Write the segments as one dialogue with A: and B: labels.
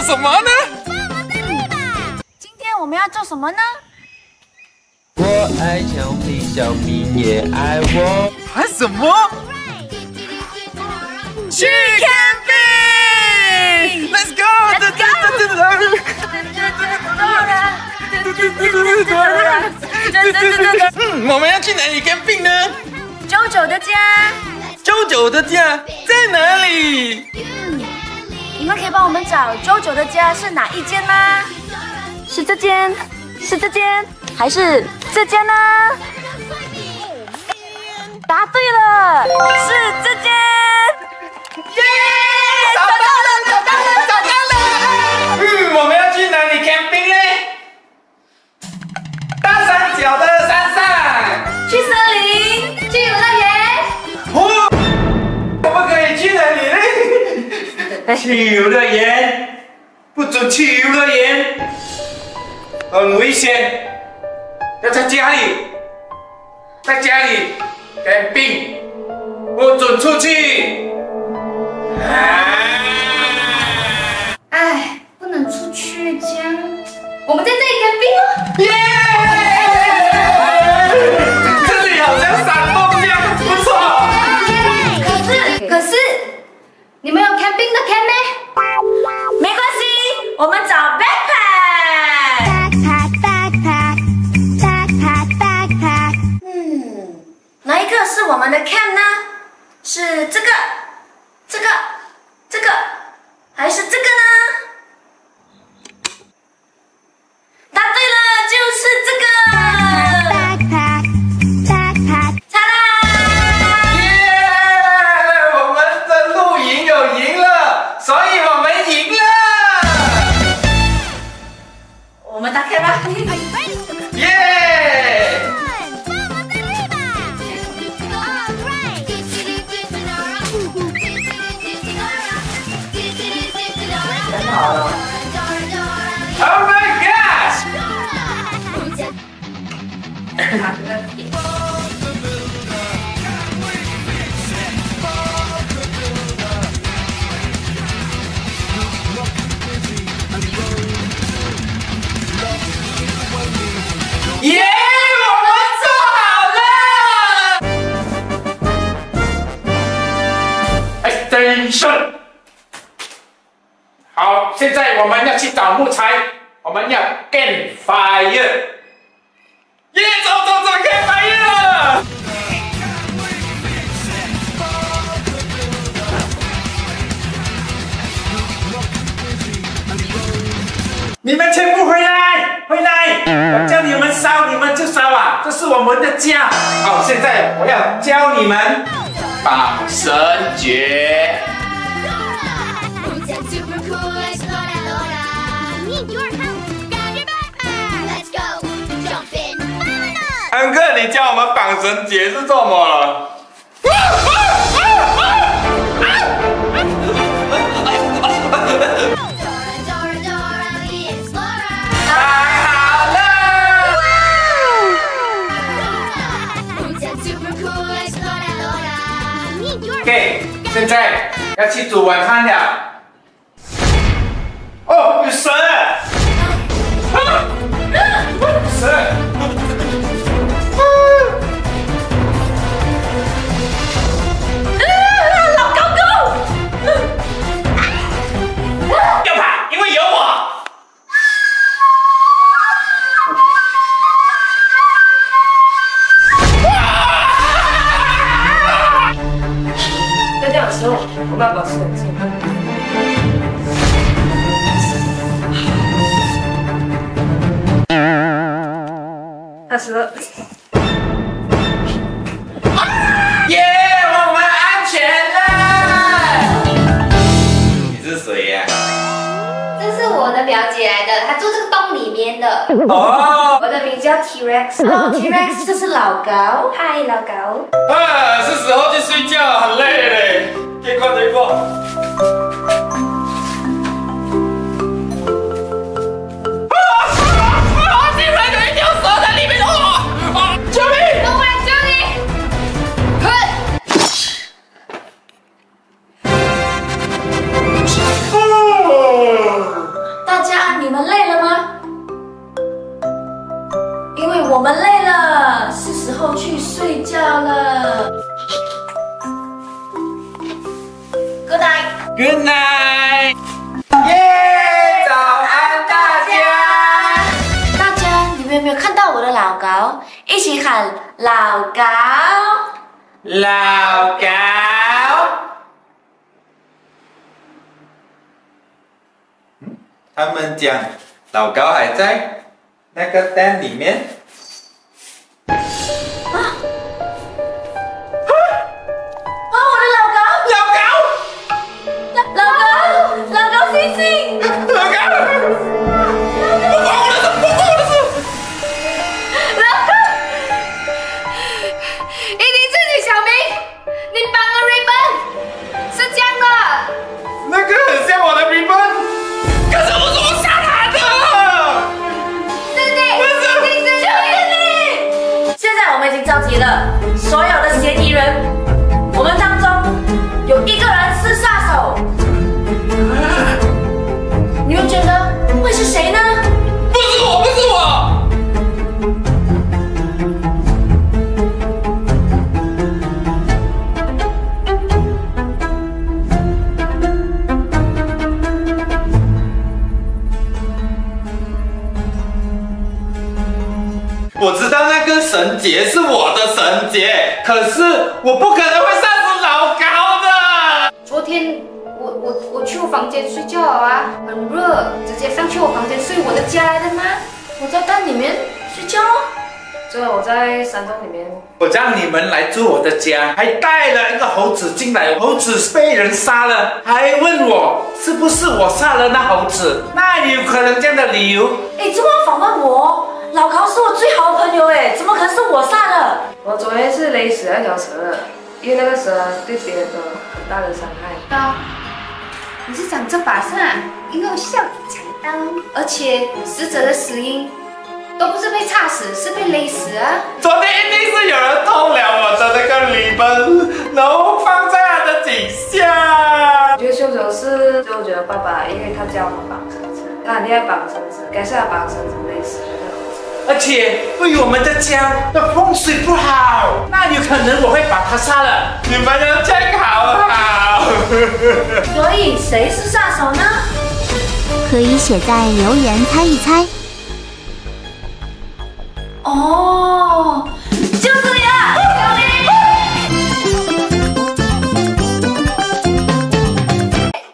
A: 什么呢？
B: 今天我们要做什么呢？
C: 我爱小米，小米也爱我。
A: 喊什么？去 camping！ Let's go！ 我们要去哪里 camping 呢？
B: 九九的家。
A: 九九的家在哪里？
B: 你们可以帮我们找九九的家是哪一间吗？是这间，是这间，还是这间呢？答对了，是这间。
A: 耶！找到了，找到了，找到了！我们要去哪里 camping 呢？大三角的山上。
B: 去森林，去游乐园。
A: 我们可以去哪里呢？去游乐园，不准去游乐园，很危险。要在家里，在家里 camping， 不准出去。
B: 哎，不能出去，这样我们在这里 camping 哦。
A: 耶！这里好像山洞一样，不错。
B: 可是，你们有 camping 的 camp 吗？没关系，我们找 backpack。哪一个是我们的 camp 呢？是这个、这个、这个，还是这个呢？答对了，就是这个。我们打开吧。
A: 耶！好了。Oh my gosh！ 耶！我们做好了 ！Extension。好，现在我们要去找木材，我们要 campfire。耶！走 campfire 了！你们全部回来！回来！我叫你们烧，你们就烧啊！这是我们的家。好，现在我要教你们绑绳结。安哥，你教我们绑绳结是做什么了？OK， 现在要去煮晚餐了。哦，有蛇！蛇！
B: 老高高！
A: 不要怕，因为有我。
B: 在这样的时候，我们要保持冷静。20了。
A: 耶！我们安全了。你是谁呀？
B: 这是我的表姐来的，她住这个洞里面的。
A: 哦。
B: 我的名叫 T-Rex。T-Rex， 这是老高。嗨，老高。
A: 啊，是时候去睡觉，很累嘞。可以过。竟然有一条蛇在里面！救命！
B: 我来救你。睡觉了。Good night。
A: Good night。耶！早安大家！
B: 大家，你们有没有看到我的老高？一起喊老高！
A: 老高。他们讲老高还在那个蛋里面。
B: 我的老高星星，
A: 老高，
D: 一定是你，小明，你绑了 ribbon， 是这样的。
A: 那个很像我的 ribbon， 可是不是我杀他的。
D: 是你，就是你。
B: 现在我们已经召集了所有的嫌疑人，我们当中有一个人是杀手，你们觉得会是谁呢？
A: 不是我，不是我。我知道那个绳结是我的绳结，可是我不可能会杀死老高的。
D: 昨天我去我房间睡觉啊，很热，直接上去我房间睡，我的家来的吗？
B: 我在蛋里面睡觉哦。
D: 这我在山洞里面。
A: 我让你们来住我的家，还带了一个猴子进来，猴子被人杀了，还问我是不是我杀了那猴子，那有可能这样的理由？
B: 哎，怎么访问我？老高是我最好的朋友哎，怎么可能是我杀的？
D: 我昨天是勒死那条蛇的，因为那个蛇对别人有很大的伤害。高，你是长这把伞，因为我笑里藏刀，而且死者的死因都不是被插死，是被勒死啊！
A: 昨天一定是有人偷了我的那个礼本，然后放在他的颈下。
D: 我觉得凶手是周杰的爸爸，因为他教我们绑绳子，他很厉害绑绳子，该是他绑绳子勒死那个猴子。
A: 而且对于我们的家的风水不好，那有可能我会把他杀了。你们要check好。
B: 所以谁是杀手呢？
E: 可以写在留言猜一猜。
B: 哦，就是你了，小明。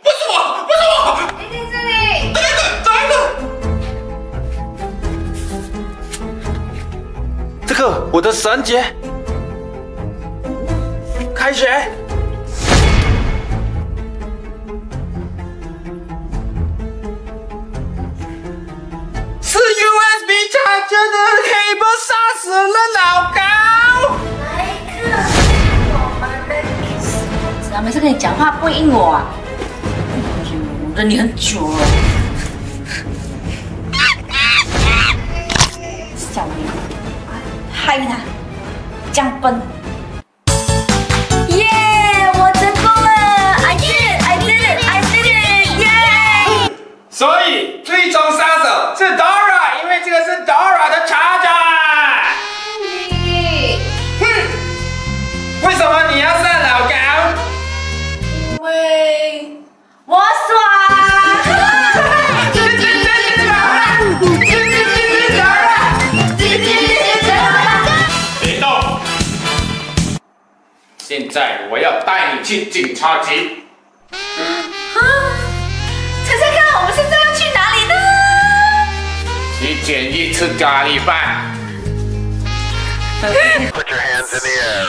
A: 不是我，不是我，
D: 一定是你！
A: 这个我的绳结，开学。是 USB 插着的 cable 杀死了老高。
B: 哪一个是我们的意思？他每次跟你讲话不应我啊！我忍你很久了。小明，害他这样笨。耶！我成功了 ！I did it! I did it! I did it! 耶！
A: 所以最终杀手是 Dora， 因为这个是 Dora 的查查。
D: 你
A: 哼，为什么你要杀老高？
B: 因为我爽。
A: 别动！现在我要带你去警察局。
B: 猜猜看，我们现在要去哪里呢？
A: 去检疫吃咖喱饭。
F: Put your hands in the air.